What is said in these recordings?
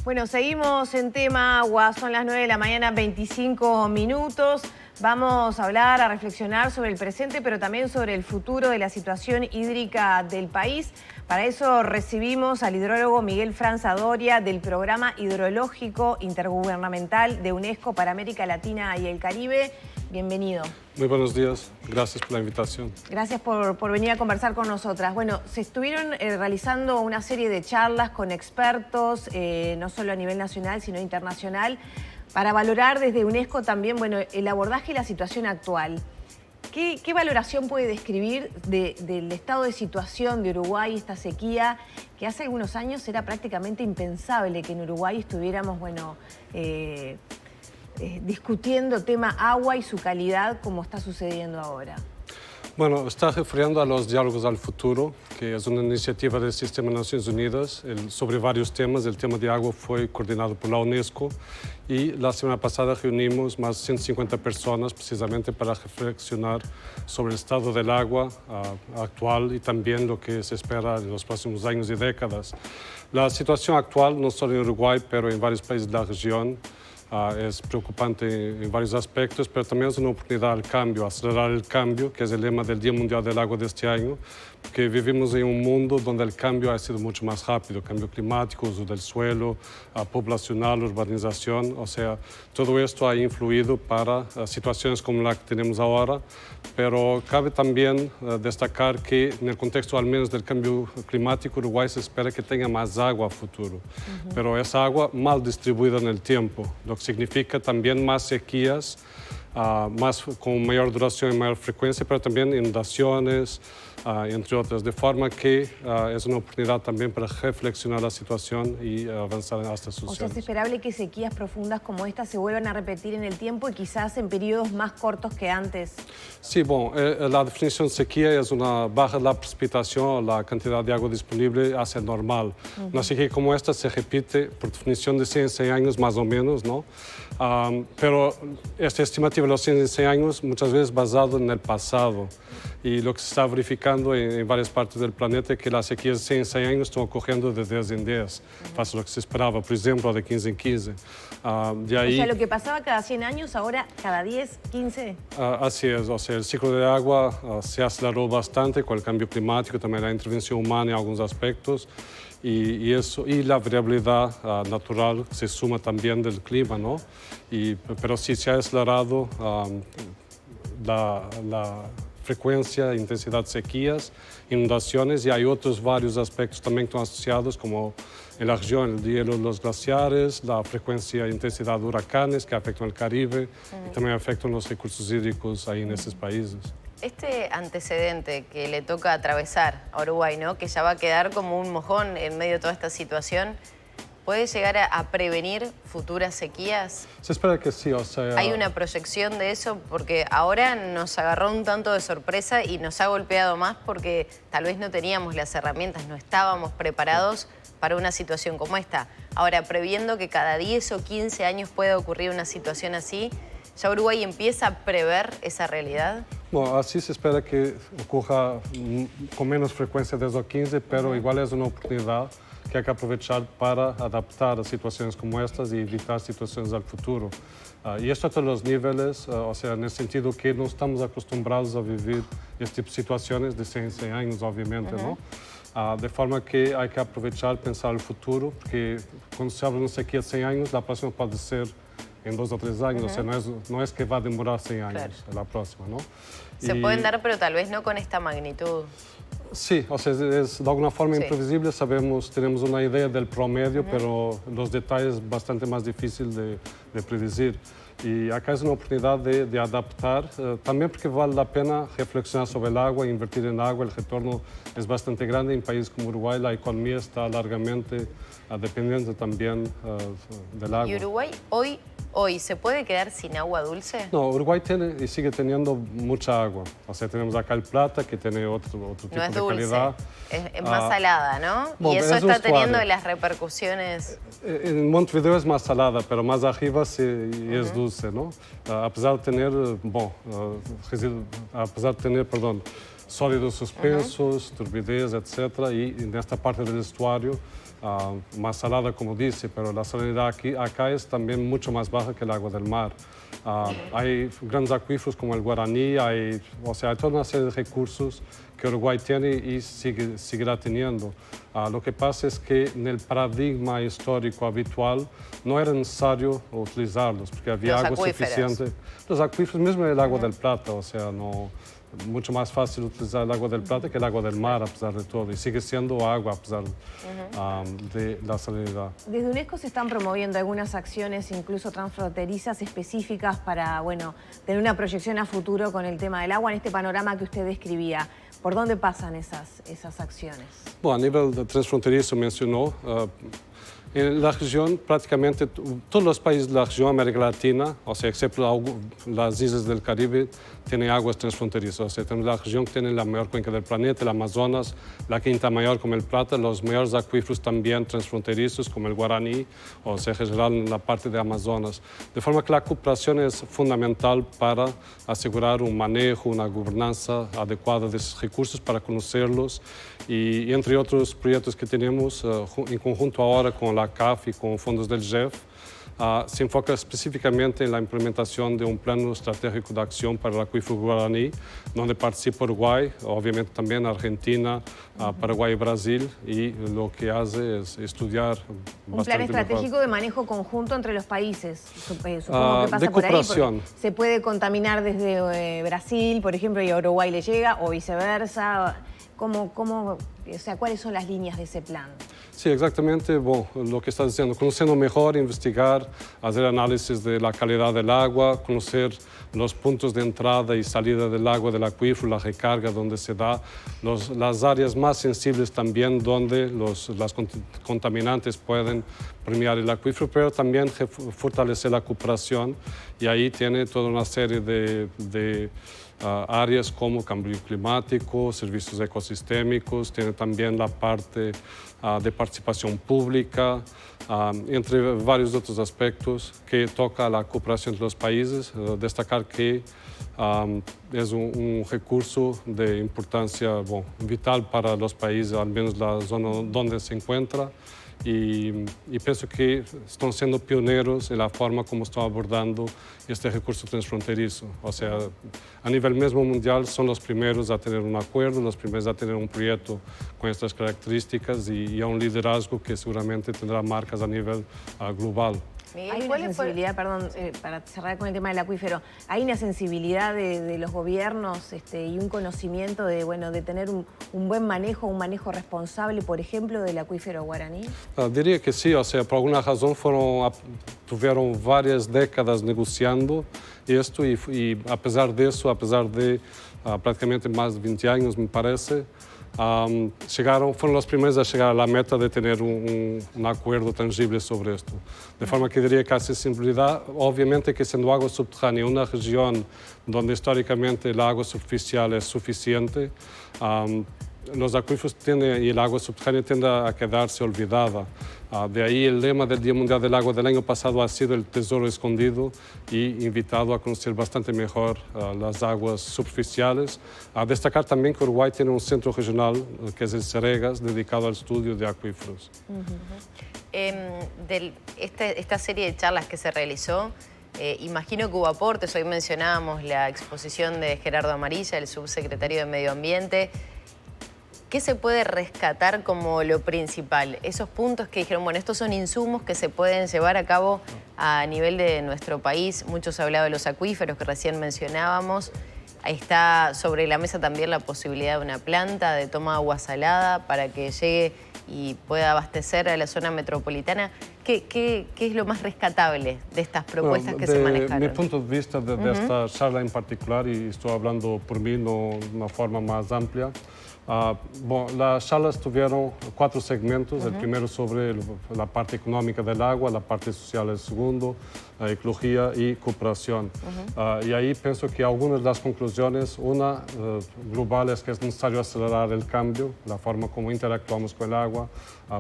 Bueno, seguimos en tema agua, son las 9 de la mañana, 25 minutos. Vamos a hablar, a reflexionar sobre el presente, pero también sobre el futuro de la situación hídrica del país. Para eso recibimos al hidrólogo Miguel Franza Doria del Programa Hidrológico Intergubernamental de UNESCO para América Latina y el Caribe. Bienvenido. Muy buenos días, gracias por la invitación. Gracias por venir a conversar con nosotras. Bueno, se estuvieron realizando una serie de charlas con expertos, no solo a nivel nacional, sino internacional, para valorar desde UNESCO también, bueno, el abordaje y la situación actual. ¿Qué valoración puede describir del estado de situación de Uruguay, esta sequía, que hace algunos años era prácticamente impensable que en Uruguay estuviéramos, bueno, discutiendo tema agua y su calidad como está sucediendo ahora? Bueno, está refiriendo a los diálogos al futuro, que es una iniciativa del Sistema de Naciones Unidas sobre varios temas. El tema de agua fue coordinado por la UNESCO y la semana pasada reunimos más de 150 personas precisamente para reflexionar sobre el estado del agua actual y también lo que se espera en los próximos años y décadas. La situación actual, no solo en Uruguay, pero en varios países de la región, es preocupante en varios aspectos, pero también es una oportunidad al cambio, acelerar el cambio, que es el lema del Día Mundial del Agua de este año, porque vivimos en un mundo donde el cambio ha sido mucho más rápido, cambio climático, uso del suelo, poblacional, urbanización, o sea, todo esto ha influido para situaciones como la que tenemos ahora, pero cabe también destacar que en el contexto al menos del cambio climático, Uruguay se espera que tenga más agua a futuro, pero esa agua mal distribuida en el tiempo, lo que significa también más sequías, con mayor duración y mayor frecuencia, pero también inundaciones, entre otras, de forma que es una oportunidad también para reflexionar la situación y avanzar hasta sus O sea, es esperable que sequías profundas como esta se vuelvan a repetir en el tiempo y quizás en periodos más cortos que antes. Sí, bueno, la definición de sequía es una baja de la precipitación, la cantidad de agua disponible hacia el normal. Una sequía como esta se repite por definición de 100 en 100 años más o menos, ¿no? Pero esta estimativa de los 100 en 100 años muchas veces basado en el pasado. Y lo que se está verificando en varias partes del planeta es que las sequías de 100 en 100 años están ocurriendo de 10 en 10, face a lo que se esperaba, por ejemplo, de 15 en 15. De ahí, o sea, lo que pasaba cada 100 años, ahora cada 10, 15. Así es, o sea, el ciclo de agua se aceleró bastante con el cambio climático, también la intervención humana en algunos aspectos. Y la variabilidad natural se suma también del clima, ¿no? Pero sí se ha acelerado la frecuencia e intensidad de sequías, inundaciones, y hay otros varios aspectos también que están asociados, como en la región el hielo de los glaciares, la frecuencia e intensidad de huracanes que afectan al Caribe y también afectan los recursos hídricos ahí en esos países. Este antecedente que le toca atravesar a Uruguay, ¿no?, que ya va a quedar como un mojón en medio de toda esta situación, ¿puede llegar a prevenir futuras sequías? Se espera que sí, o sea... ¿Hay una proyección de eso? Porque ahora nos agarró un tanto de sorpresa y nos ha golpeado más porque tal vez no teníamos las herramientas, no estábamos preparados para una situación como esta. Ahora, previendo que cada 10 o 15 años pueda ocurrir una situación así, ¿ya Uruguay empieza a prever esa realidad? Bueno, así se espera que ocurra con menos frecuencia desde los 15, pero igual es una oportunidad que hay que aprovechar para adaptar a situaciones como estas y evitar situaciones al futuro. Y esto a todos los niveles, o sea, en el sentido que no estamos acostumbrados a vivir este tipo de situaciones de 100 en 100 años, obviamente, ¿no? De forma que hay que aprovechar, pensar el futuro, porque cuando se habla de una sequía de 100 años, la próxima puede ser en 2 o 3 años, o sea, no es que va a demorar 100 años la próxima, ¿no? Se pueden dar, pero tal vez no con esta magnitud. Sí, o sea, es de alguna forma imprevisible, tenemos una idea del promedio, pero los detalles es bastante más difícil de predecir. Y acá es una oportunidad de adaptar, también porque vale la pena reflexionar sobre el agua, invertir en agua, el retorno es bastante grande. En países como Uruguay la economía está largamente dependiente también del agua. ¿Y Uruguay hoy se puede quedar sin agua dulce? No, Uruguay tiene y sigue teniendo mucha agua. O sea, tenemos acá el Plata, que tiene otro tipo no es de dulce, calidad. Es más salada, ¿no? Bueno, y eso es está teniendo suave. las repercusiones... En Montevideo es más salada, pero más arriba sí es dulce, ¿no? A pesar de tener, sólidos suspensos, turbidez, etc. Y en esta parte del estuario, más salada, como dice, pero la salinidad acá es también mucho más baja que el agua del mar. Hay grandes acuíferos como el Guaraní, hay toda una serie de recursos que Uruguay tiene y seguirá teniendo. Lo que pasa es que en el paradigma histórico habitual no era necesario utilizarlos, porque había agua suficiente. Los acuíferos, mismo el agua del Plata, mucho más fácil utilizar el agua del Plata que el agua del mar, a pesar de todo, y sigue siendo agua a pesar de la salinidad. Desde UNESCO se están promoviendo algunas acciones, incluso transfronterizas, específicas para, tener una proyección a futuro con el tema del agua en este panorama que usted describía. ¿Por dónde pasan esas acciones? Bueno, a nivel transfronterizo mencionó, en la región, prácticamente todos los países de la región, América Latina, excepto las islas del Caribe, tienen aguas transfronterizas. Tenemos la región que tiene la mayor cuenca del planeta, el Amazonas, la quinta mayor como el Plata, los mayores acuíferos también transfronterizos como el Guaraní, en general en la parte de Amazonas. De forma que la cooperación es fundamental para asegurar un manejo, una gobernanza adecuada de esos recursos, para conocerlos y entre otros proyectos que tenemos en conjunto ahora con la CAF y con fondos del GEF, se enfoca específicamente en la implementación de un plano estratégico de acción para el acuífero Guaraní, donde participa Uruguay, obviamente también Argentina, Paraguay y Brasil, y lo que hace es estudiar un plan estratégico de manejo conjunto entre los países, supongo que pasa de por ahí, cooperación. Se puede contaminar desde Brasil, por ejemplo, y a Uruguay le llega, o viceversa. ¿Cuáles son las líneas de ese plan? Sí, exactamente. Lo que está diciendo, conociendo mejor, investigar, hacer análisis de la calidad del agua, conocer los puntos de entrada y salida del agua del acuífero, la recarga donde se da, las áreas más sensibles también donde las contaminantes pueden permear el acuífero, pero también fortalecer la cooperación, y ahí tiene toda una serie de áreas como cambio climático, servicios ecosistémicos, tiene también la parte de participación pública, entre varios otros aspectos que toca a la cooperación entre los países. Destacar que es un recurso de importancia vital para los países, al menos la zona donde se encuentra. Y pienso que están siendo pioneros en la forma como están abordando este recurso transfronterizo. A nivel mismo mundial son los primeros a tener un acuerdo, los primeros a tener un proyecto con estas características y a un liderazgo que seguramente tendrá marcas a nivel global. Hay una sensibilidad, para cerrar con el tema del acuífero, hay una sensibilidad de los gobiernos y un conocimiento de tener un buen manejo, un manejo responsable, por ejemplo, del acuífero Guaraní. Diría que sí, por alguna razón tuvieron varias décadas negociando esto y a pesar de eso, a pesar de prácticamente más de 20 años, me parece, fueron los primeros a llegar a la meta de tener un acuerdo tangible sobre esto. De forma que diría que la accesibilidad, obviamente que siendo agua subterránea, una región donde históricamente el agua superficial es suficiente, los acuíferos y el agua subterránea tiende a quedarse olvidada. De ahí el lema del Día Mundial del Agua del año pasado ha sido el tesoro escondido, y invitado a conocer bastante mejor las aguas superficiales. A destacar también que Uruguay tiene un centro regional, que es el CEREGAS, dedicado al estudio de acuíferos. Esta serie de charlas que se realizó, imagino que hubo aportes. Hoy mencionábamos la exposición de Gerardo Amarilla, el subsecretario de Medio Ambiente. ¿Qué se puede rescatar como lo principal? Esos puntos que dijeron, estos son insumos que se pueden llevar a cabo a nivel de nuestro país. Muchos han hablado de los acuíferos que recién mencionábamos. Ahí está sobre la mesa también la posibilidad de una planta de toma de agua salada para que llegue y pueda abastecer a la zona metropolitana. ¿Qué es lo más rescatable de estas propuestas que se manejaron? Mi punto de vista de esta charla en particular, y estoy hablando por mí, no de una forma más amplia, las charlas tuvieron 4 segmentos. El primero sobre la parte económica del agua, la parte social el segundo, ecología y cooperación. Y ahí pienso que algunas de las conclusiones, una global, es que es necesario acelerar el cambio, la forma como interactuamos con el agua,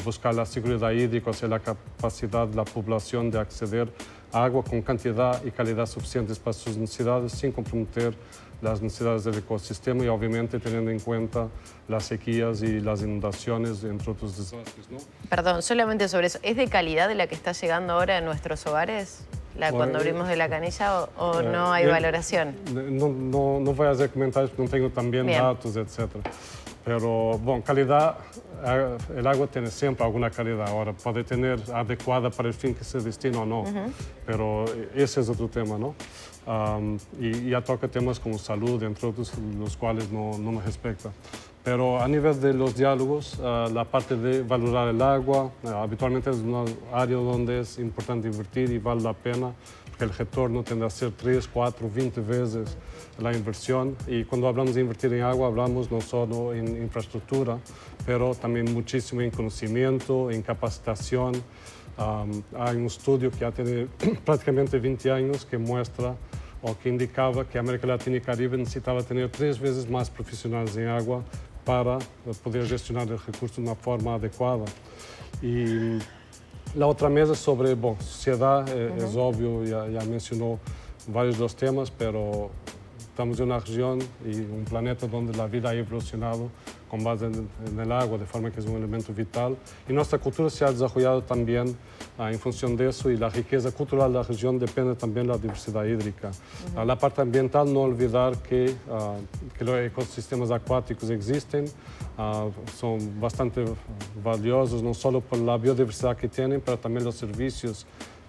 buscar la seguridad hídrica, la capacidad de la población de acceder agua con cantidad y calidad suficientes para sus necesidades sin comprometer las necesidades del ecosistema y obviamente teniendo en cuenta las sequías y las inundaciones, entre otros desastres, ¿no? Perdón, solamente sobre eso. ¿Es de calidad de la que está llegando ahora a nuestros hogares? Cuando abrimos de la canilla o no hay valoración? No voy a hacer comentarios porque no tengo también datos, etc. Pero, bueno, calidad, el agua tiene siempre alguna calidad. Ahora, puede tener adecuada para el fin que se destina o no, pero ese es otro tema, ¿no? Y ya toca temas como salud, entre otros, los cuales no me respecta. Pero a nivel de los diálogos, la parte de valorar el agua, habitualmente es una área donde es importante invertir y vale la pena, porque el retorno tiende a ser 3, 4, 20 veces la inversión. Y cuando hablamos de invertir en agua, hablamos no solo en infraestructura, pero también muchísimo en conocimiento, en capacitación. Hay un estudio que ya tiene prácticamente 20 años que muestra o que indicaba que América Latina y Caribe necesitaba tener 3 veces más profesionales en agua para poder gestionar el recurso de una forma adecuada. Y la otra mesa sobre sociedad, es obvio, ya mencionó varios de los temas, pero estamos en una región y un planeta donde la vida ha evolucionado con base en el agua, de forma que es un elemento vital. Y nuestra cultura se ha desarrollado también en función de eso, y la riqueza cultural de la región depende también de la diversidad hídrica. La parte ambiental, no olvidar que los ecosistemas acuáticos existen, son bastante valiosos, no solo por la biodiversidad que tienen, pero también los servicios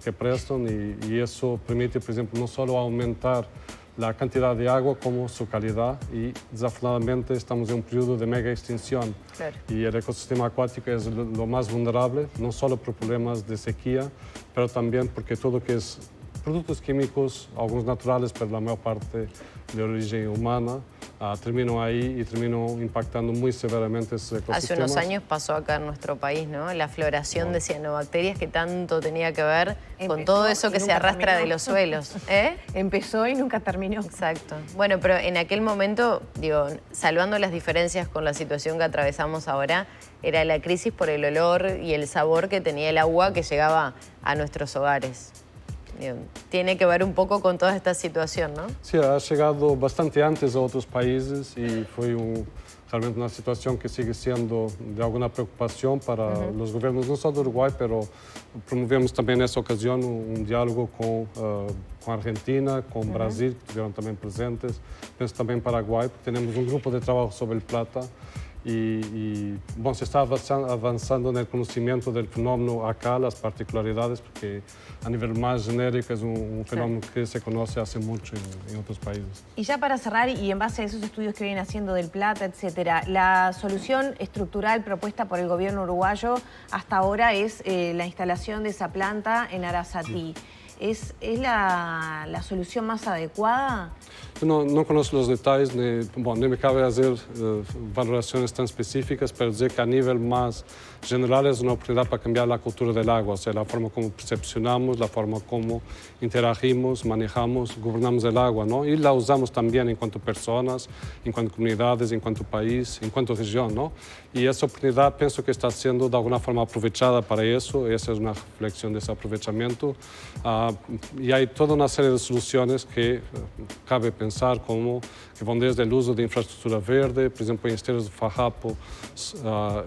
que prestan, y eso permite, por ejemplo, no solo aumentar la cantidad de agua como su calidad, y desafortunadamente estamos en un periodo de mega extinción. Claro. Y el ecosistema acuático es lo más vulnerable, no solo por problemas de sequía, pero también porque todo que es productos químicos, algunos naturales, pero la mayor parte de origen humana, terminan ahí y terminan impactando muy severamente esos ecosistemas. Hace unos años pasó acá en nuestro país, ¿no? La floración de cianobacterias que tanto tenía que ver con todo eso que se arrastra de los suelos. Empezó y nunca terminó. Exacto. Bueno, pero en aquel momento, digo, salvando las diferencias con la situación que atravesamos ahora, era la crisis por el olor y el sabor que tenía el agua que llegaba a nuestros hogares. Tiene que ver un poco con toda esta situación, ¿no? Sí, ha llegado bastante antes a otros países y fue realmente una situación que sigue siendo de alguna preocupación para los gobiernos, no solo de Uruguay, pero promovemos también en esa ocasión un diálogo con Argentina, con Brasil, que estuvieron también presentes, pienso también Paraguay, porque tenemos un grupo de trabajo sobre el plata. Y bueno, se está avanzando en el conocimiento del fenómeno acá, las particularidades, porque a nivel más genérico es un fenómeno que se conoce hace mucho en otros países. Y ya para cerrar, y en base a esos estudios que vienen haciendo del Plata, etcétera, la solución estructural propuesta por el gobierno uruguayo hasta ahora es la instalación de esa planta en Arasatí. ¿Es la solución más adecuada? No conozco los detalles, no me cabe hacer valoraciones tan específicas, pero sé que a nivel más general es una oportunidad para cambiar la cultura del agua, o sea, la forma como percepcionamos, la forma como interagimos, manejamos, gobernamos el agua, ¿no? Y la usamos también en cuanto a personas, en cuanto a comunidades, en cuanto a país, en cuanto a región, ¿no? Y esa oportunidad pienso que está siendo de alguna forma aprovechada para eso, esa es una reflexión de ese aprovechamiento. Y hay toda una serie de soluciones que cabe pensar, como que van desde el uso de infraestructura verde, por ejemplo, en Esteros de Fajapo,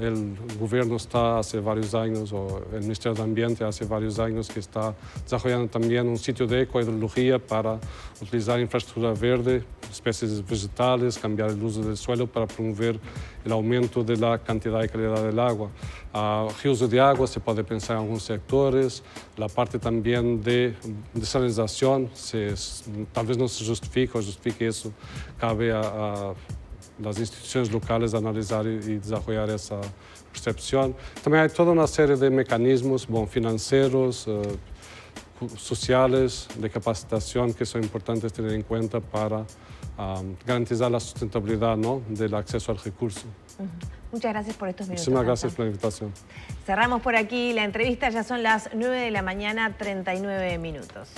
el gobierno está hace varios años, o el Ministerio de Ambiente hace varios años, que está desarrollando también un sitio de ecohidrología para utilizar infraestructura verde, especies vegetales, cambiar el uso del suelo para promover el aumento de la cantidad y calidad del agua. Reuso de agua, se puede pensar en algunos sectores, la parte también de desalinización, tal vez no se justifique eso, cabe a las instituciones locales analizar y desarrollar esa percepción. También hay toda una serie de mecanismos financieros, sociales, de capacitación que son importantes tener en cuenta para garantizar la sustentabilidad, ¿no?, del acceso al recurso. Muchas gracias por estos minutos. Muchísimas gracias por la invitación. Cerramos por aquí la entrevista, ya son las 9 de la mañana, 39 minutos.